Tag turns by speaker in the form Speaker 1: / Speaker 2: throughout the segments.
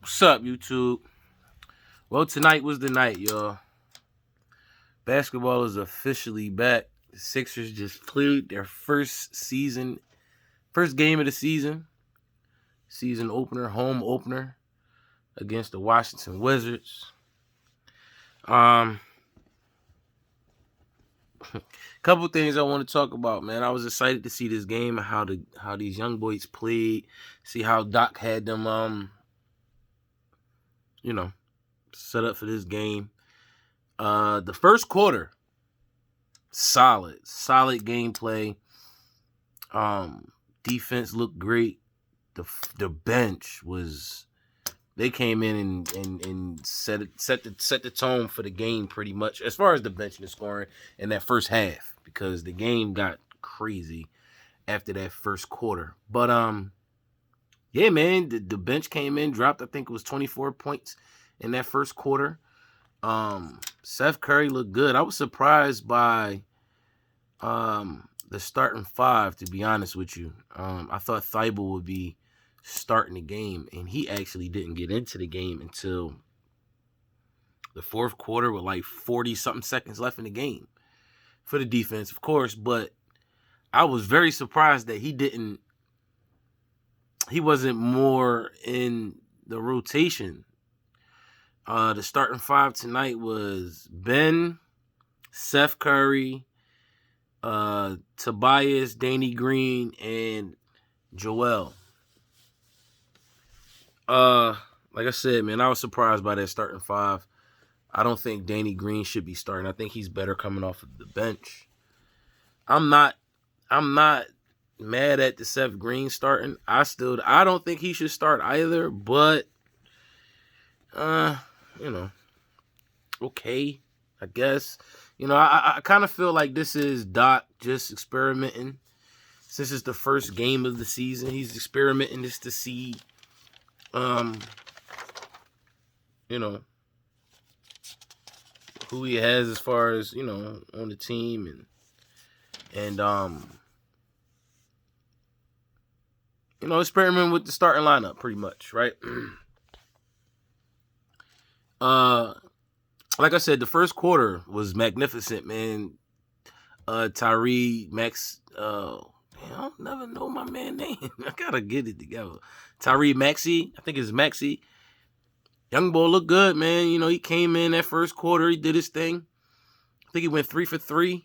Speaker 1: What's up, YouTube? Well, tonight was the night, y'all. Basketball is officially back. The Sixers just played their first game of the season opener, home opener against the Washington Wizards. Couple things I want to talk about, man. I was excited to see this game and how these young boys played. See how Doc had them, set up for this game. The first quarter, solid gameplay. Defense looked great. The bench was. They came in and set the tone for the game pretty much as far as the bench and the scoring in that first half, because the game got crazy after that first quarter. But yeah, man, the bench came in, dropped, I think it was 24 points in that first quarter. Seth Curry looked good. I was surprised by the starting five, to be honest with you. I thought Thibault would be starting the game, and he actually didn't get into the game until the fourth quarter with like 40-something seconds left in the game for the defense, of course. But I was very surprised that he wasn't more in the rotation. The starting five tonight was Ben, Seth Curry, Tobias, Danny Green, and Joel. Like I said, man, I was surprised by that starting five. I don't think Danny Green should be starting. I think he's better coming off of the bench. I'm not mad at the Seth Green starting. I don't think he should start either, but okay, I guess. I kind of feel like this is Doc just experimenting. Since it's the first game of the season, he's experimenting just to see who he has as far as, on the team and experiment with the starting lineup pretty much, right? Like I said, the first quarter was magnificent, man. Tyree Max, I don't never know my man's name. I gotta get it together. Tyree Maxey, I think it's Maxey. Young boy looked good, man. He came in that first quarter. He did his thing. I think he went 3 for 3.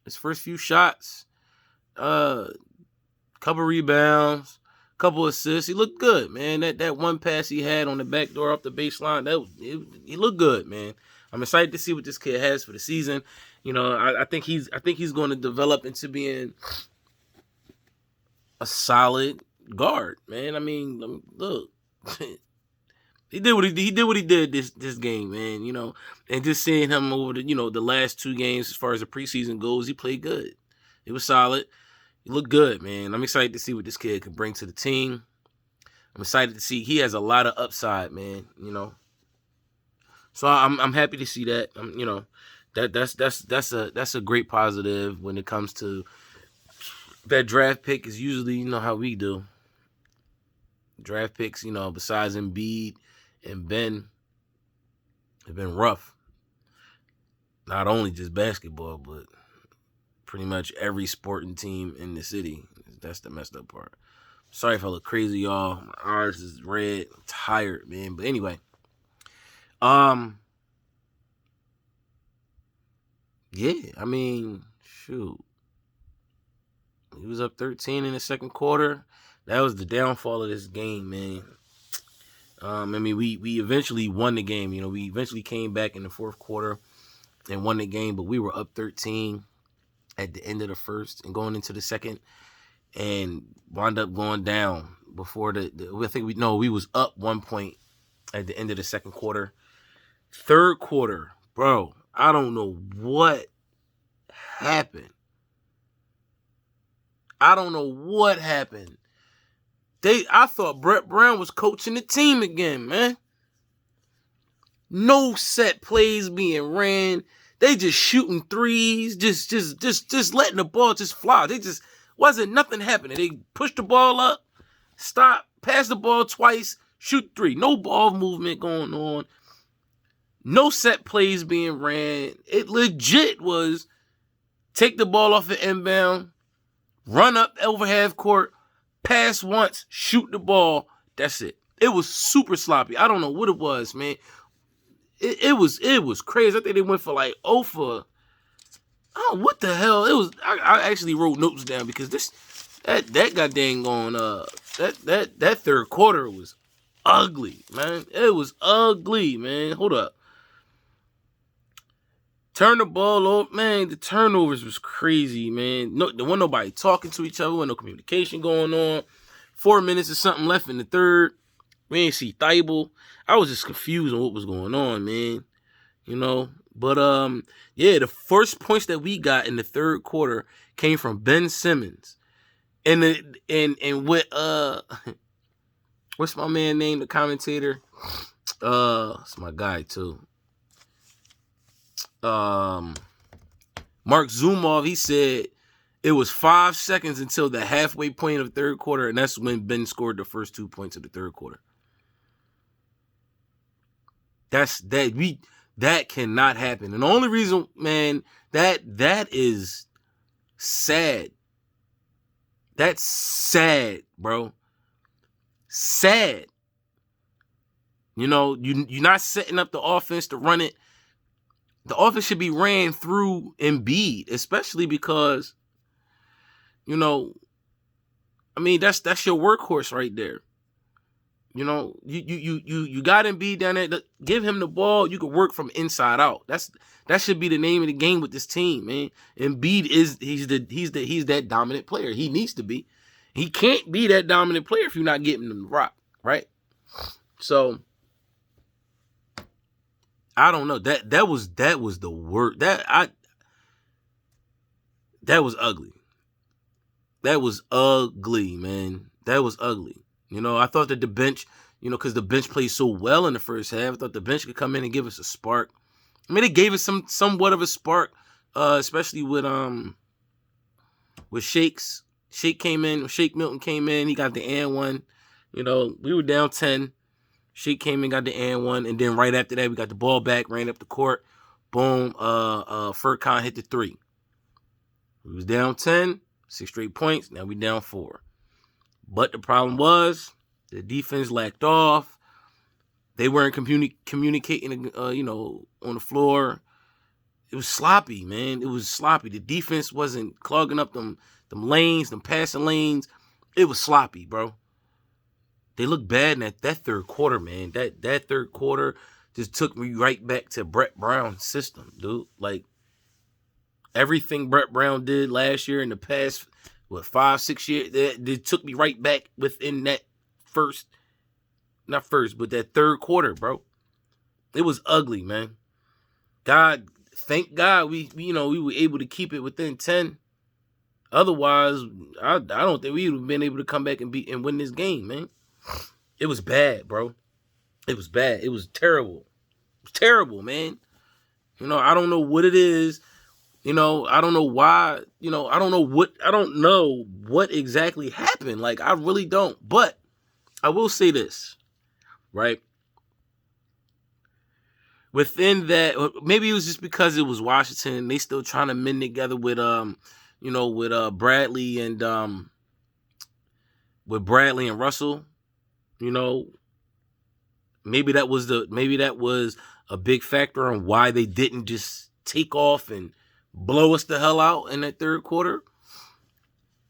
Speaker 1: His first few shots. Couple rebounds. Couple assists. He looked good, man. That one pass he had on the back door off the baseline, he looked good, man. I'm excited to see what this kid has for the season. I think he's going to develop into being a solid guard, man. I mean, look, he did what he did this game, man. And just seeing him over the last two games as far as the preseason goes, he played good. It was solid. He looked good, man. I'm excited to see what this kid can bring to the team. I'm excited to see he has a lot of upside, man. So I'm happy to see that. That's a great positive when it comes to that draft pick. Is usually how we do. Draft picks, besides Embiid and Ben, have been rough. Not only just basketball, but pretty much every sporting team in the city. That's the messed up part. Sorry if I look crazy, y'all. My eyes is red. I'm tired, man. But anyway. Yeah, I mean, shoot. He was up 13 in the second quarter. That was the downfall of this game, man. We eventually won the game. We eventually came back in the fourth quarter and won the game, but we were up 13 at the end of the first and going into the second, and wound up going down before we was up 1 point at the end of the second quarter. Third quarter, bro, I don't know what happened. I thought Brett Brown was coaching the team again, man. No set plays being ran. They just shooting threes, just letting the ball just fly. They just wasn't nothing happening. They pushed the ball up, stopped, passed the ball twice, shoot three. No ball movement going on. No set plays being ran. It legit was take the ball off the inbound, run up over half court, pass once, shoot the ball. That's it. It was super sloppy. I don't know what it was, man. It was crazy. I think they went for like 0 for. Oh, what the hell? It was. I actually wrote notes down because that goddamn going that third quarter was ugly, man. It was ugly, man. Hold up. Turn the ball over, man. The turnovers was crazy, man. No, there wasn't nobody talking to each other. There wasn't no communication going on. 4 minutes or something left in the third. We ain't see Thibault. I was just confused on what was going on, man. You know, but yeah, the first points that we got in the third quarter came from Ben Simmons, and what what's my man name? The commentator, it's my guy too. Mark Zumov, he said it was 5 seconds until the halfway point of the third quarter, and that's when Ben scored the first 2 points of the third quarter. That cannot happen. And the only reason, man, that is sad. That's sad, bro. Sad. You know, you're not setting up the offense to run it. The offense should be ran through Embiid, especially because, you know, I mean, that's your workhorse right there. You know, you got Embiid down there. Give him the ball. You can work from inside out. That should be the name of the game with this team, man. Embiid he's that dominant player. He needs to be. He can't be that dominant player if you're not getting him the rock, right? So I don't know. That was the word. That was ugly. That was ugly, man. That was ugly. You know, I thought that the bench, you know, because the bench played so well in the first half, I thought the bench could come in and give us a spark. I mean, it gave us somewhat of a spark, especially with Shakes. Shake Milton came in, he got the and one. You know, we were down 10. Shake came in, got the and one, and then right after that, we got the ball back, ran up the court. Boom, Furkan hit the 3. We was down 10, 6 straight points. Now we down 4. But the problem was the defense lacked off. They weren't communicating, you know, on the floor. It was sloppy, man. It was sloppy. The defense wasn't clogging up them lanes, them passing lanes. It was sloppy, bro. They looked bad in that third quarter, man. That third quarter just took me right back to Brett Brown's system, dude. Like, everything Brett Brown did last year in the past, 5-6 years, it took me right back within that that third quarter, bro. It was ugly, man. Thank God we were able to keep it within 10. Otherwise, I don't think we would have been able to come back and win this game, man. It was bad, bro. It was bad. It was terrible. It was terrible, man. You know, I don't know what it is. You know, I don't know why. You know, I don't know what exactly happened. Like, I really don't. But I will say this, right? Within that, maybe it was just because it was Washington and they still trying to mend together with Bradley and Russell. You know, maybe that was a big factor on why they didn't just take off and blow us the hell out in that third quarter.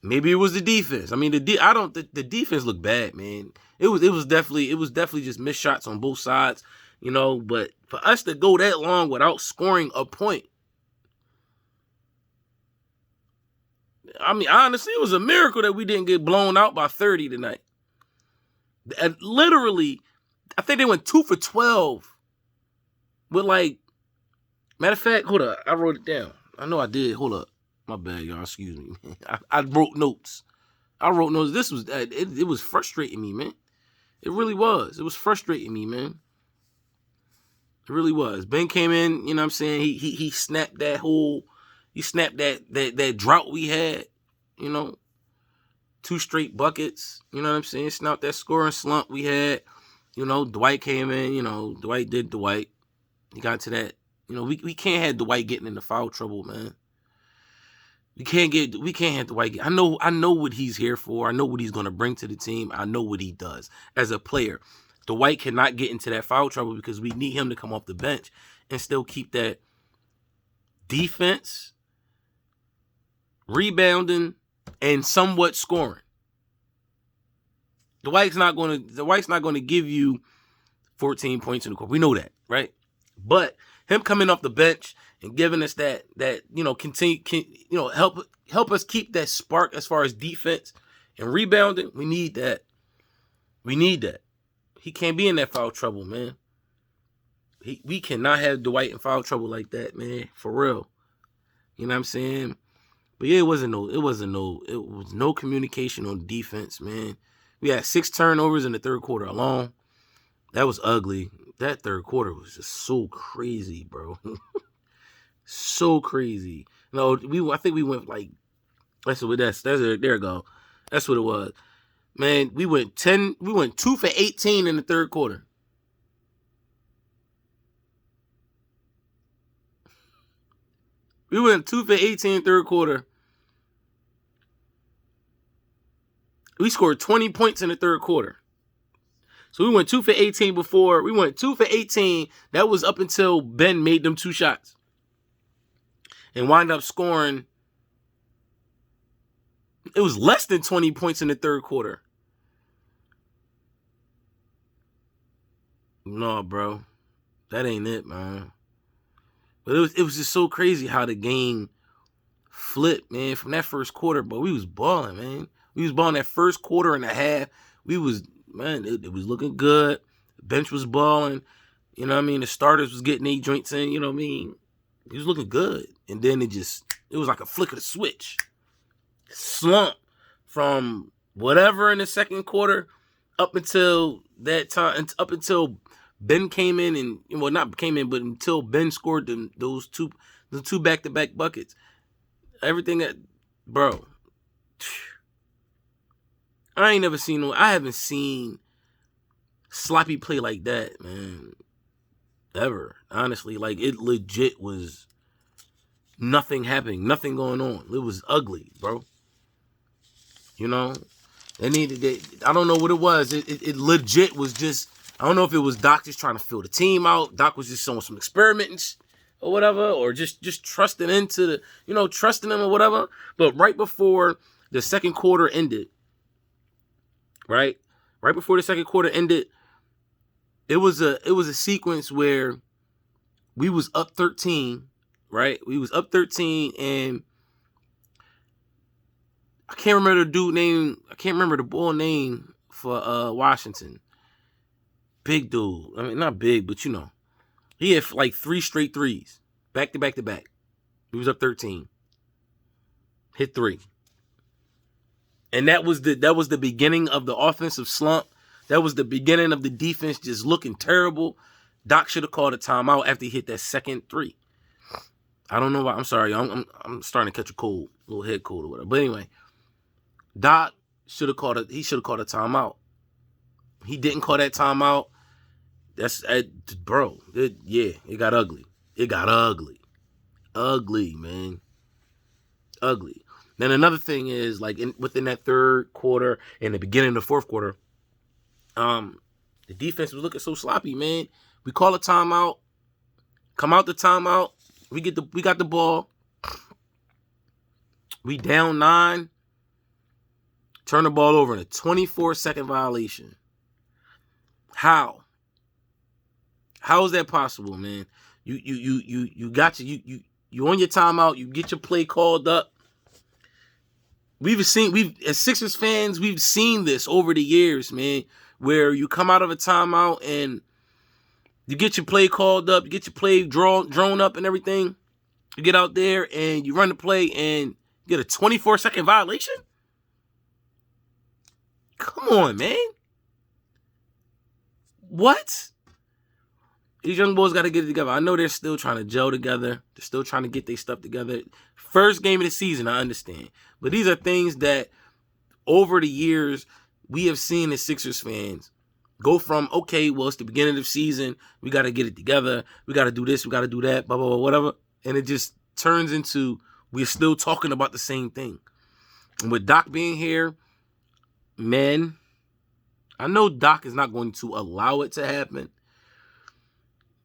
Speaker 1: Maybe it was the defense. I mean, the defense looked bad, man. It was definitely just missed shots on both sides, you know. But for us to go that long without scoring a point, I mean, honestly, it was a miracle that we didn't get blown out by 30 tonight. And literally, I think they went 2 for 12. With matter of fact, hold up, I wrote it down. I know I did. Hold up, my bad, y'all. Excuse me. I wrote notes. This was it was frustrating me, man. It really was. It was frustrating me, man. It really was. Ben came in. You know what I'm saying? He snapped that that drought we had. You know, 2 straight buckets. You know what I'm saying? Snapped that scoring slump we had. Dwight came in. Dwight did Dwight. He got to that. We can't have Dwight getting into foul trouble, man. We can't have Dwight. I know what he's here for. I know what he's gonna bring to the team. I know what he does as a player. Dwight cannot get into that foul trouble because we need him to come off the bench and still keep that defense, rebounding, and somewhat scoring. Dwight's not going to give you 14 points in the quarter. We know that, right? But him coming off the bench and giving us that help us keep that spark as far as defense and rebounding. We need that. He can't be in that foul trouble, man. We cannot have Dwight in foul trouble like that, man. For real. You know what I'm saying? But yeah, it was no communication on defense, man. We had 6 turnovers in the third quarter alone. That was ugly. That third quarter was just so crazy, bro. So crazy. I think we went like there it go. That's what it was. Man, we went 2 for 18 in the third quarter. We went 2 for 18 in the third quarter. We scored 20 points in the third quarter. So we went 2 for 18 before. We went 2 for 18. That was up until Ben made them 2 shots. And wind up scoring. It was less than 20 points in the third quarter. No, bro. That ain't it, man. But it was just so crazy how the game flipped, man. From that first quarter, but we was balling, man. We was balling that first quarter and a half. We was, man, it was looking good. The bench was balling. You know what I mean? The starters was getting 8 joints in. You know what I mean? He was looking good. And then it was like a flick of the switch. Slump from whatever in the second quarter up until that time, up until Ben came in and, well, not came in, but until Ben scored the two back-to-back buckets. Everything that, bro, I haven't seen sloppy play like that, man, ever. Honestly, like, it legit was nothing happening, nothing going on. It was ugly, bro. I don't know what it was. It legit was just, I don't know if it was Doc just trying to fill the team out. Doc was just showing some experimenting or whatever, or just trusting into trusting them or whatever. But right before the second quarter ended, right before the second quarter ended, it was a sequence where we was up 13, right? We was up 13, and I can't remember the ball name for Washington. Big dude. I mean, not big, but he had like 3 straight threes, back to back to back. He was up 13, hit 3, and that was the beginning of the offensive slump. That was the beginning of the defense just looking terrible. Doc should have called a timeout after he hit that second 3. I don't know why. I'm sorry. I'm starting to catch a cold, a little head cold or whatever. But anyway, Doc should have called a timeout. He didn't call that timeout. That's, bro. It got ugly. It got ugly. Ugly, man. Ugly. Then another thing is, like, within that third quarter and the beginning of the fourth quarter, the defense was looking so sloppy, man. We call a timeout, come out the timeout, we got the ball, we down 9, turn the ball over in a 24-second violation. How is that possible, man? You on your timeout, you get your play called up. As Sixers fans, we've seen this over the years, man, where you come out of a timeout and you get your play called up, you get your play drawn up and everything. You get out there and you run the play and you get a 24-second violation? Come on, man. What? These young boys got to get it together. I know they're still trying to gel together. They're still trying to get their stuff together. First game of the season, I understand. But these are things that over the years we have seen as Sixers fans Go from, okay, well, it's the beginning of the season. We got to get it together. We got to do this. We got to do that, blah, blah, blah, whatever. And it just turns into we're still talking about the same thing. And with Doc being here, man, I know Doc is not going to allow it to happen.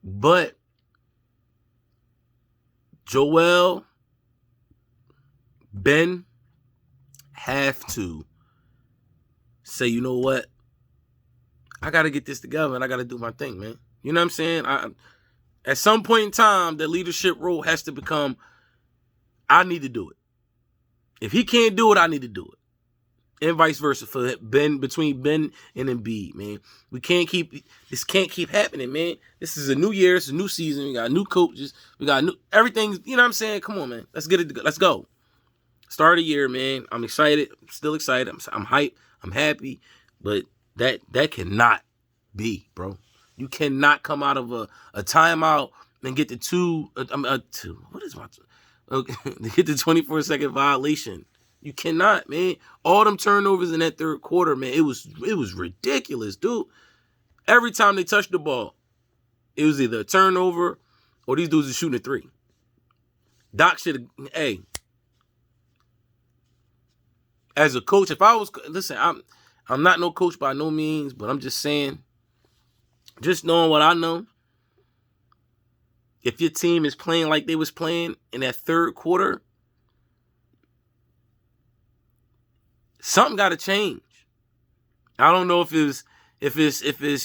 Speaker 1: But Joel, Ben have to say, you know what? I got to get this together and I got to do my thing, man. You know what I'm saying? At some point in time, the leadership role has to become, I need to do it. If he can't do it, I need to do it. And vice versa for Ben, between Ben and Embiid, man. This can't keep happening, man. This is a new year. It's a new season. We got new coaches. We got everything. You know what I'm saying? Come on, man. Let's get it. Let's go. Start of the year, man. I'm excited. I'm still excited. I'm hyped. I'm happy. But that cannot be, bro. You cannot come out of a timeout and get the two. What is my? Okay, get the 24-second violation. You cannot, man. All them turnovers in that third quarter, man. It was ridiculous, dude. Every time they touched the ball, it was either a turnover or these dudes are shooting a three. Doc should have. Hey, as a coach, if I was listen, I'm not no coach by no means, but I'm just saying, just knowing what I know, if your team is playing like they was playing in that third quarter, something got to change. I don't know if it's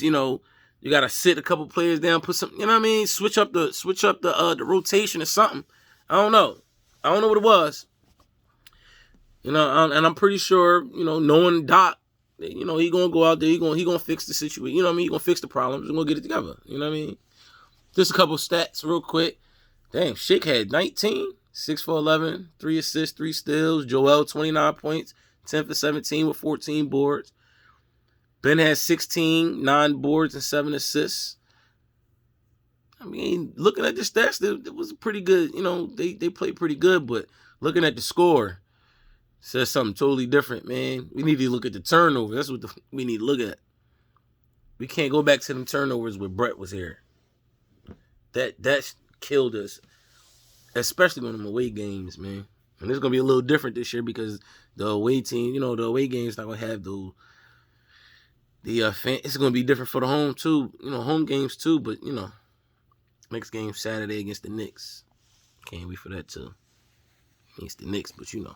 Speaker 1: you know, you got to sit a couple players down, put some, you know what I mean, switch up the rotation or something. I don't know what it was. You know, and I'm pretty sure, you know, knowing Doc, you know, he gonna go out there, he gonna fix the situation. You know what I mean? He gonna fix the problems. We're gonna get it together. You know what I mean? Just a couple stats real quick. Damn, Shake had 19, 6 for 11, 3 assists, 3 steals. Joel, 29 points, 10 for 17 with 14 boards. Ben had 16, 9 boards and 7 assists. I mean, looking at the stats, it was pretty good. You know, they played pretty good, but looking at the score says something totally different, man. We need to look at the turnover. That's what we need to look at. We can't go back to them turnovers where Brett was here. That killed us, especially on them away games, man. And it's gonna be a little different this year because the away team, you know, the away games not gonna have it's gonna be different for the home too, you know, home games too. But you know, next game Saturday against the Knicks. Can't wait for that too. Against the Knicks, but you know,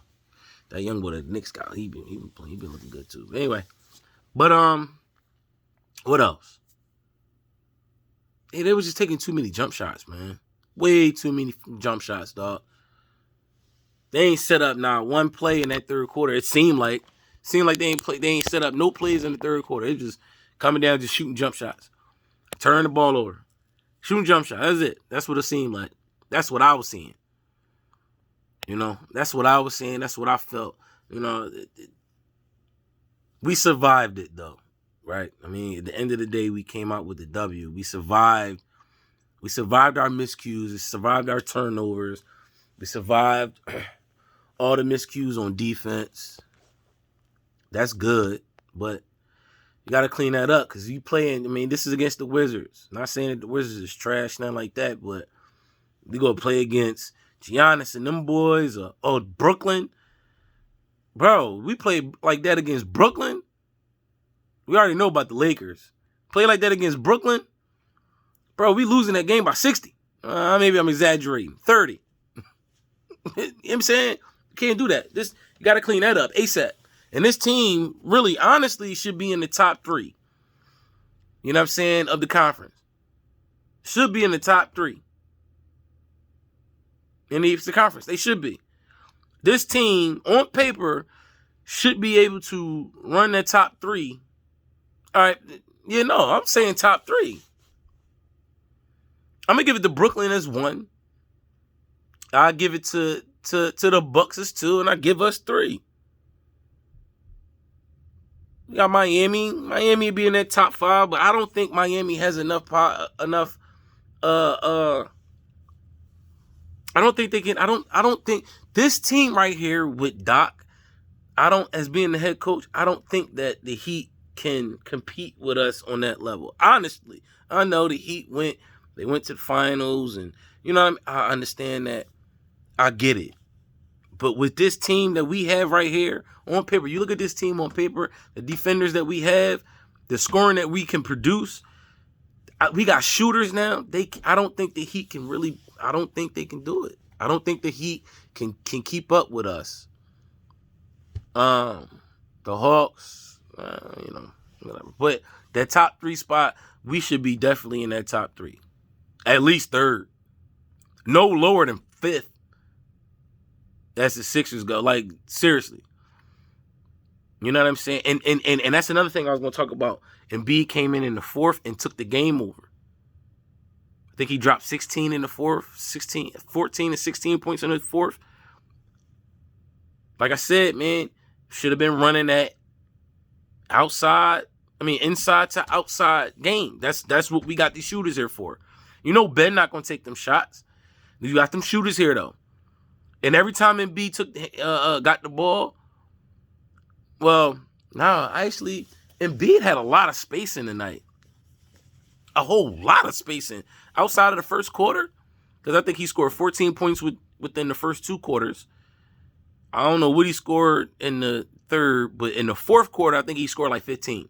Speaker 1: that young boy, the Knicks guy, he been playing, he been looking good too. But anyway, what else? Hey, they was just taking too many jump shots, man. Way too many jump shots, dog. They ain't set up now one play in that third quarter. It seemed like they ain't set up no plays in the third quarter. They just coming down, just shooting jump shots. Turn the ball over. Shooting jump shots. That's it. That's what it seemed like. That's what I was seeing. You know, that's what I was saying. That's what I felt. You know, we survived it, though, right? I mean, at the end of the day, we came out with the W. We survived. We survived our miscues. We survived our turnovers. We survived all the miscues on defense. That's good, but you got to clean that up because you playing. I mean, this is against the Wizards. Not saying that the Wizards is trash, nothing like that, but we gonna play against Giannis and them boys, or Brooklyn. Bro, we played like that against Brooklyn. We already know about the Lakers. Play like that against Brooklyn. Bro, we losing that game by 60. Maybe I'm exaggerating. 30. You know what I'm saying? You can't do that. You got to clean that up ASAP. And this team really, honestly, should be in the top 3. You know what I'm saying? Of the conference. Should be in the top 3. In the Eastern Conference. They should be. This team, on paper, should be able to run that top 3. All right. Yeah, no, I'm saying top 3. I'm going to give it to Brooklyn as 1. I'll give it to the Bucks as 2, and I give us 3. We got Miami. Miami be in that top 5, but I don't think Miami has enough. I don't think they can. I don't think this team right here with Doc. As being the head coach, I don't think that the Heat can compete with us on that level. Honestly, I know the Heat went to the finals, and you know what I mean? I understand that. I get it. But with this team that we have right here on paper, you look at this team on paper, the defenders that we have, the scoring that we can produce, we got shooters now. I don't think the Heat can really. I don't think they can do it. I don't think the Heat can keep up with us. The Hawks, whatever. But that top 3 spot, we should be definitely in that top 3, at least 3rd, no lower than 5th. As the Sixers go, like seriously. You know what I'm saying? And that's another thing I was going to talk about. Embiid came in the 4th and took the game over. I think he dropped 16 in the 4th, 14 and 16 points in the 4th. Like I said, man, should have been running that inside to outside game. That's what we got these shooters here for. You know Ben not going to take them shots. You got them shooters here, though. And every time Embiid got the ball, Embiid had a lot of spacing tonight. A whole lot of spacing outside of the first quarter, because I think he scored 14 points within the first 2 quarters. I don't know what he scored in the 3rd, but in the 4th quarter, I think he scored like 15.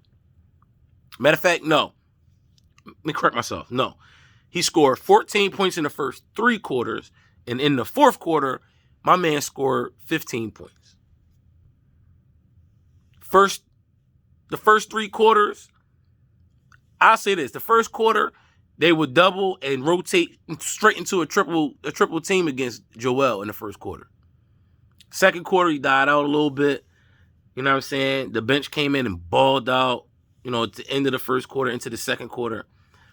Speaker 1: Matter of fact, no. Let me correct myself. No. He scored 14 points in the first 3 quarters, and in the 4th quarter, my man scored 15 points. The first 3 quarters, I'll say this. The first quarter, they would double and rotate straight into a triple team against Joel in the first quarter. Second quarter, he died out a little bit. You know what I'm saying? The bench came in and balled out, at the end of the first quarter into the second quarter.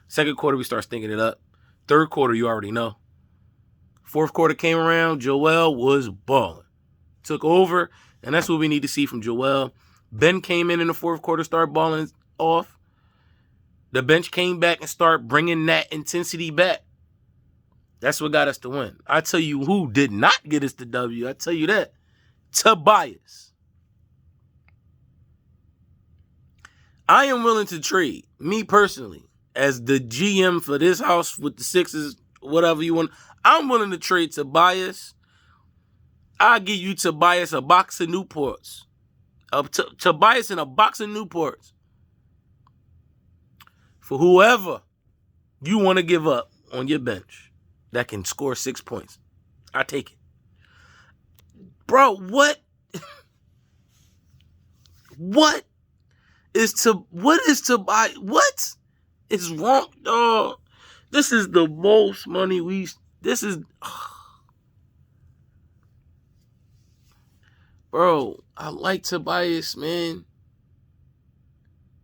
Speaker 1: Second quarter, we start stinking it up. 3rd quarter, you already know. 4th quarter came around, Joel was balling. Took over, and that's what we need to see from Joel. Ben came in the 4th quarter, started balling off. The bench came back and started bringing that intensity back. That's what got us to win. I tell you who did not get us the W. I tell you that. Tobias. I am willing to trade, me personally, as the GM for this house with the Sixers, whatever you want. I'm willing to trade Tobias. I'll give you Tobias a box of Newports. Tobias in a box of Newports. For whoever you want to give up on your bench that can score 6 points. I take it. Bro, what is Tobias? What is wrong, dog? This is the most money Bro, I like Tobias, man.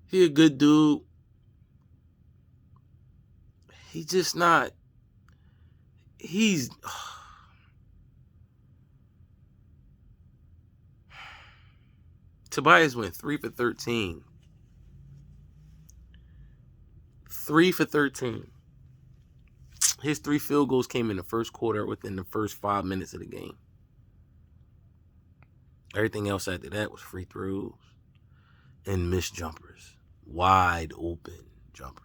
Speaker 1: He a good dude. He just not. Tobias went 3 for 13. 3 for 13. His 3 field goals came in the first quarter within the first 5 minutes of the game. Everything else after that was free throws and missed jumpers. Wide open jumpers.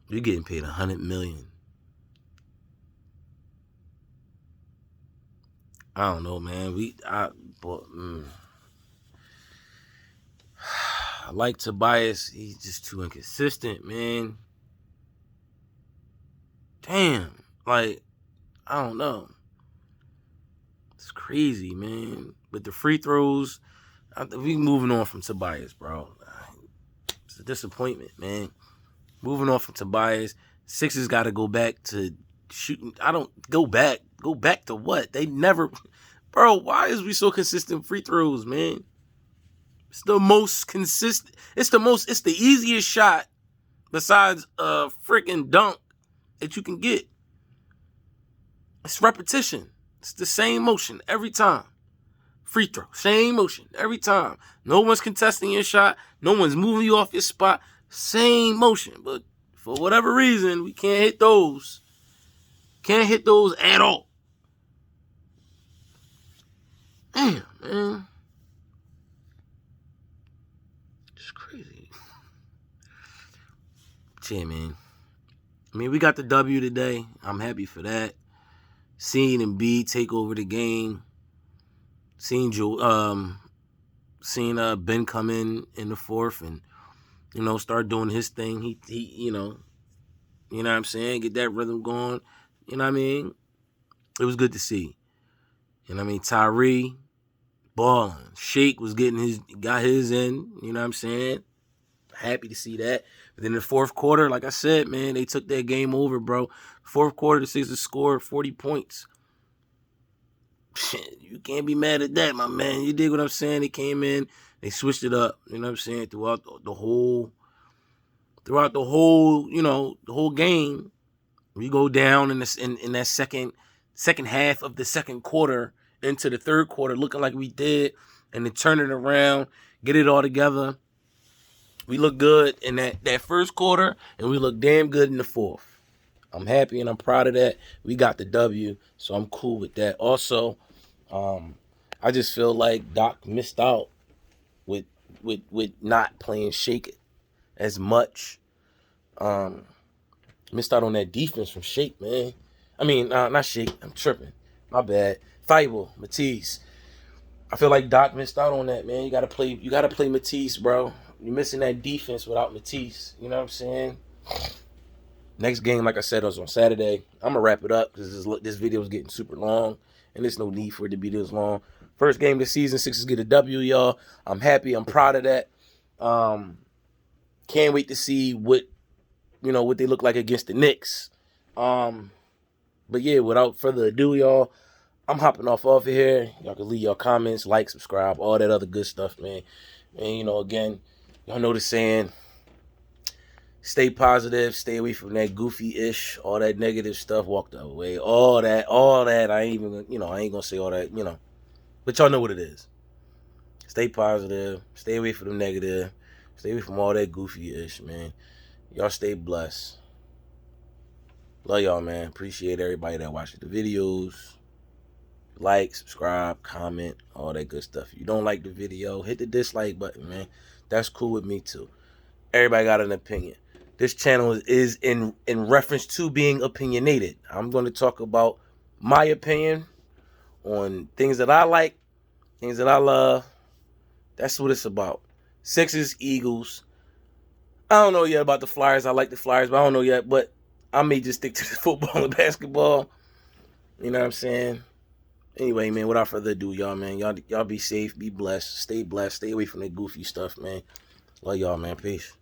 Speaker 1: You're getting paid $100 million. I don't know, man. I like Tobias. He's just too inconsistent, man. Damn. I don't know. It's crazy, man. But the free throws, we moving on from Tobias, bro. It's a disappointment, man. Moving on from Tobias. Sixers got to go back to shooting. Go back to what? They never. Bro, why is we so consistent free throws, man? It's the most consistent. It's the easiest shot besides a freaking dunk that you can get. It's repetition. It's the same motion every time. Free throw, same motion every time. No one's contesting your shot. No one's moving you off your spot. Same motion. But for whatever reason, we can't hit those. Can't hit those at all. Damn, man. Yeah, man. I mean, we got the W today. I'm happy for that. Seeing Embiid take over the game. Seeing Ben come in the fourth and start doing his thing. He you know what I'm saying, get that rhythm going. You know what I mean? It was good to see. You know what I mean? Tyree balling. Shake was got his in. You know what I'm saying? Happy to see that. But then in the fourth quarter, like I said, man, they took that game over, bro. Fourth quarter, the Sixers scored 40 points. You can't be mad at that, my man. You dig what I'm saying? They came in, they switched it up. You know what I'm saying? Throughout the whole, the whole game. We go down in that second half of the second quarter into the third quarter, looking like we did, and then turn it around, get it all together. We look good in that first quarter, and we look damn good in the fourth. I'm happy and I'm proud of that. We got the W, so I'm cool with that. Also, I just feel like Doc missed out with not playing Shake as much. Missed out on that defense from Shake, man. I mean, not Shake. I'm tripping. My bad. Thibault, Matisse. I feel like Doc missed out on that, man. You gotta play Matisse, bro. You're missing that defense without Matisse. You know what I'm saying? Next game, like I said, was on Saturday. I'm gonna wrap it up because this video is getting super long, and there's no need for it to be this long. First game of the season, Sixers get a W, y'all. I'm happy. I'm proud of that. Can't wait to see what they look like against the Knicks. But yeah, without further ado, y'all, I'm hopping off of here. Y'all can leave your comments, like, subscribe, all that other good stuff, man. And again, y'all know the saying. Stay positive. Stay away from that goofy-ish, all that negative stuff. Walk the other way. All that. I ain't gonna say all that. But y'all know what it is. Stay positive. Stay away from the negative. Stay away from all that goofy-ish, man. Y'all stay blessed. Love y'all, man. Appreciate everybody that watches the videos. Like, subscribe, comment, all that good stuff. If you don't like the video, hit the dislike button, man. That's cool with me too. Everybody got an opinion. This channel is in reference to being opinionated. I'm going to talk about my opinion on things that I like, things that I love. That's what it's about. Sixers, Eagles. I don't know yet about the Flyers. I like the Flyers, but I don't know yet. But I may just stick to the football and basketball. You know what I'm saying? Anyway, man, without further ado, y'all, man. Y'all be safe, be blessed, stay away from that goofy stuff, man. Love y'all, man. Peace.